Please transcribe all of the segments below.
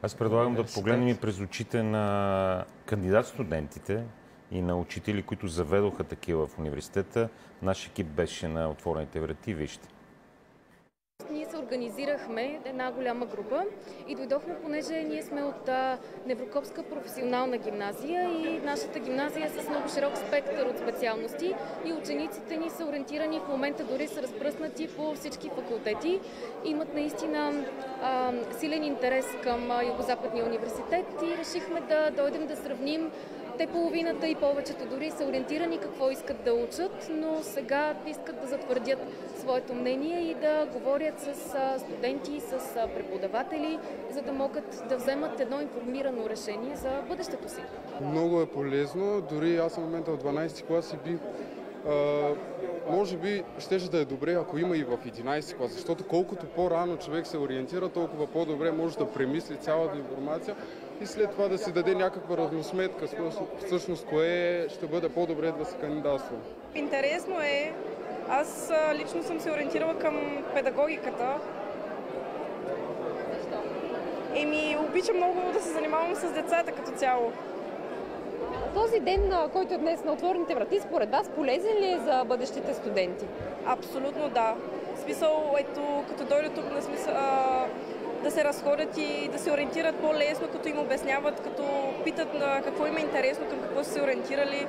Аз предлагам да погледнем и през очите на кандидат-студентите и на учители, които заведоха такива в университета. Наш екип беше на Отворените врати. Вижте. Ние се организирахме една голяма група и дойдохме, понеже ние сме от Неврокопска професионална гимназия и нашата гимназия е с много широк спектър от специалности и учениците ни са ориентирани, в момента дори са разпръснати по всички факултети. Имат наистина силен интерес към Югозападния университет и решихме да дойдем да сравним. Те половината и повечето дори са ориентирани какво искат да учат, но сега искат да затвърдят своето мнение и да говорят с студенти, с преподаватели, за да могат да вземат едно информирано решение за бъдещето си. Много е полезно. Дори аз в момента в 12 клас и може би щеше да е добре, ако има и в 11 клас, защото колкото по-рано човек се ориентира, толкова по-добре може да премисли цялата информация и след това да си даде някаква равносметка, всъщност кое ще бъде по-добре да се кандидатства. Интересно е. Аз лично съм се ориентирала към педагогиката. Обичам много да се занимавам с децата като цяло. Този ден, който е днес на Отворените врати, според вас полезен ли е за бъдещите студенти? Абсолютно да. В смисъл, ето, като дойдат тук, да се разходят и да се ориентират по-лесно, като им обясняват, като питат какво им е интересно, към какво са се ориентирали.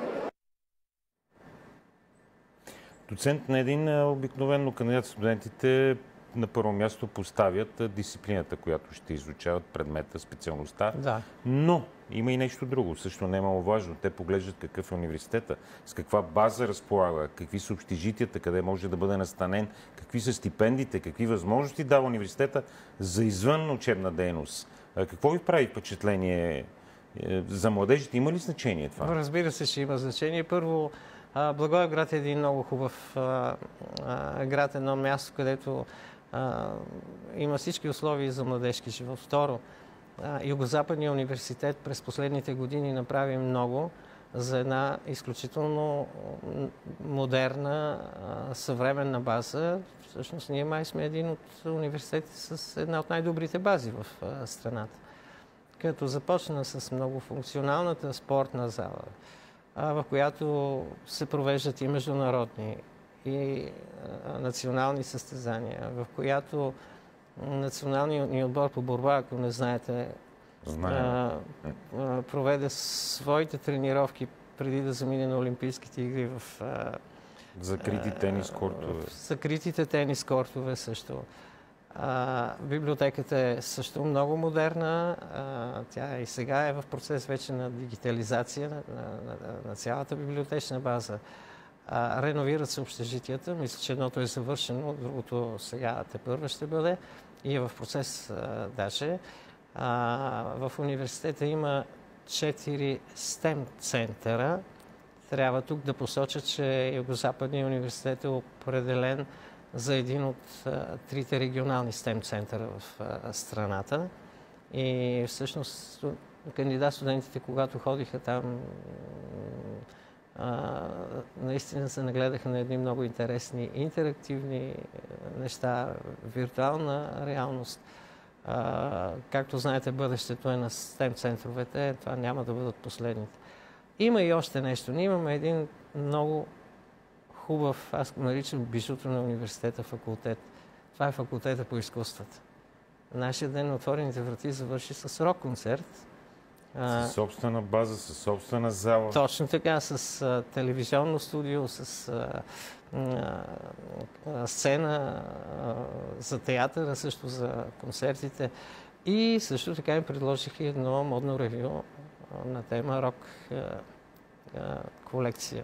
Доцент, на един обикновено кандидат студентите на първо място поставят дисциплината, която ще изучават, предмета, специалността. Да. Но има и нещо друго, също не е маловажно. Те поглеждат какъв е университета, с каква база разполага, какви са общежитията, къде може да бъде настанен, какви са стипендиите, какви възможности дава университета за извън учебна дейност. Какво ви прави впечатление за младежите? Има ли значение това? Разбира се, че има значение. Първо, Благоевград е един много хубав град, едно място, където има всички условия за младежки живот. Второ, Югозападния университет през последните години направи много за една изключително модерна, съвременна база. Всъщност ние май сме един от университетите с една от най-добрите бази в страната. Като започна с многофункционалната спортна зала, в която се провеждат и международни, и национални състезания, в която националният ни отбор по борба, ако не знаете, проведе своите тренировки преди да замине на Олимпийските игри в закрити тенис кортове. Закритите тенис кортове също. Библиотеката е също много модерна. Тя и сега е в процес вече на дигитализация на цялата библиотечна база. Реновират се общежитията. Мисля, че едното е завършено, другото сега тепърва ще бъде и е в процес даже. В университета има 4 STEM центъра. Трябва тук да посоча, че Югозападния университет е определен за един от трите регионални STEM центъра в страната. И всъщност кандидат-студентите, когато ходиха там, наистина се нагледаха на едни много интересни интерактивни неща, виртуална реалност. Както знаете, бъдещето е на STEM центровете, това няма да бъдат последните. Има и още нещо. Ние имаме един много хубав, аз го наричам бижуто на университета факултет. Това е факултета по изкуствата. Нашия ден на Отворените врати завърши с рок-концерт. Със собствена база, със собствена зала. Точно така, с телевизионно студио, с сцена за театъра, също за концертите. И също така им предложих едно модно ревю на тема рок колекция.